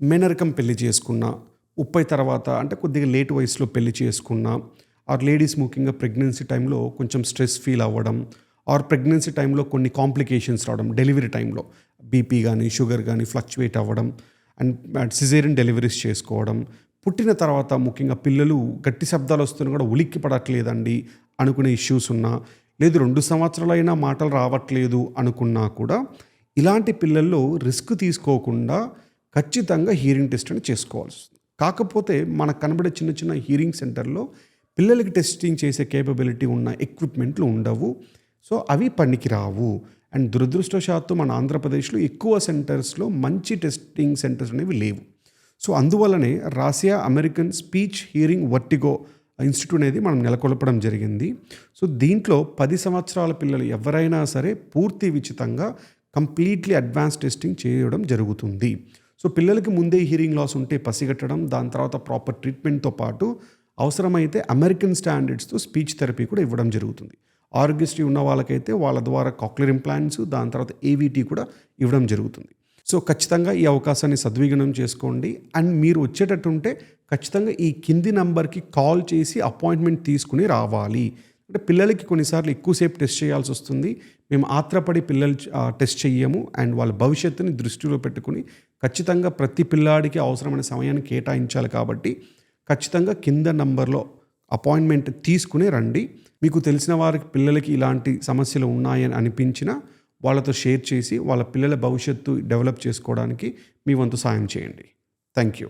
మేనరికం పెళ్లి చేసుకున్నా, 30 తర్వాత అంటే కొద్దిగా లేట్ వయసులో పెళ్లి చేసుకున్నా, ఆర్ లేడీస్ ముఖ్యంగా ప్రెగ్నెన్సీ టైంలో కొంచెం స్ట్రెస్ ఫీల్ అవ్వడం, ఆర్ ప్రెగ్నెన్సీ టైంలో కొన్ని కాంప్లికేషన్స్ రావడం, డెలివరీ టైంలో బీపీ గానీ, షుగర్ గానీ ఫ్లక్చువేట్ అవ్వడం అండ్ సిజేరియన్ డెలివరీస్ చేసుకోవడం, పుట్టిన తర్వాత ముఖ్యంగా పిల్లలు గట్టి శబ్దాలు వస్తున్నా కూడా ఉలిక్కి పడట్లేదండి అనుకునే ఇష్యూస్ ఉన్నా, లేదు 2 సంవత్సరాలైనా మాటలు రావట్లేదు అనుకున్నా కూడా ఇలాంటి పిల్లల్లో రిస్క్ తీసుకోకుండా ఖచ్చితంగా హీరింగ్ టెస్ట్ అని చేసుకోవాల్సి వస్తుంది. కాకపోతే మనకు కనబడే చిన్న చిన్న హీరింగ్ సెంటర్లో పిల్లలకి టెస్టింగ్ చేసే కేపబిలిటీ ఉన్న ఎక్విప్మెంట్లు ఉండవు. సో అవి పనికి రావు. అండ్ దురదృష్టవశాత్తు మన ఆంధ్రప్రదేశ్లో ఎక్కువ సెంటర్స్లో మంచి టెస్టింగ్ సెంటర్స్ అనేవి లేవు. సో అందువల్లనే Rasiya American speech hearing vertigo institute అనేది మనం నెలకొల్పడం జరిగింది. సో దీంట్లో 10 సంవత్సరాల పిల్లలు ఎవరైనా సరే పూర్తి ఉచితంగా కంప్లీట్లీ అడ్వాన్స్ టెస్టింగ్ చేయడం జరుగుతుంది. సో పిల్లలకి ముందే హియరింగ్ లాస్ ఉంటే పసిగట్టడం, దాని తర్వాత ప్రాపర్ ట్రీట్మెంట్తో పాటు అవసరమైతే అమెరికన్ స్టాండర్డ్స్తో స్పీచ్ థెరపీ కూడా ఇవ్వడం జరుగుతుంది. ఆరోగ్యశ్రీ ఉన్న వాళ్ళకైతే వాళ్ళ ద్వారా కాక్లియర్ ఇంప్లాంట్స్, దాని తర్వాత ఏవిటీ కూడా ఇవ్వడం జరుగుతుంది. సో ఖచ్చితంగా ఈ అవకాశాన్ని సద్వినియోగం చేసుకోండి. అండ్ మీరు వచ్చేటట్టు ఉంటే ఖచ్చితంగా ఈ కింది నంబర్కి కాల్ చేసి అపాయింట్మెంట్ తీసుకుని రావాలి. అంటే పిల్లలకి కొన్నిసార్లు ఎక్కువసేపు టెస్ట్ చేయాల్సి వస్తుంది. మేము ఆత్రపడి పిల్లలు టెస్ట్ చెయ్యము. అండ్ వాళ్ళ భవిష్యత్తుని దృష్టిలో పెట్టుకుని ఖచ్చితంగా ప్రతి పిల్లాడికి అవసరమైన సమయాన్ని కేటాయించాలి. కాబట్టి ఖచ్చితంగా కింద నంబర్లో అపాయింట్మెంట్ తీసుకుని రండి. మీకు తెలిసిన వారికి పిల్లలకి ఇలాంటి సమస్యలు ఉన్నాయని అనిపించినా వాళ్ళతో షేర్ చేసి వాళ్ళ పిల్లల భవిష్యత్తు డెవలప్ చేసుకోవడానికి మీ వంతు సాయం చేయండి. Thank you.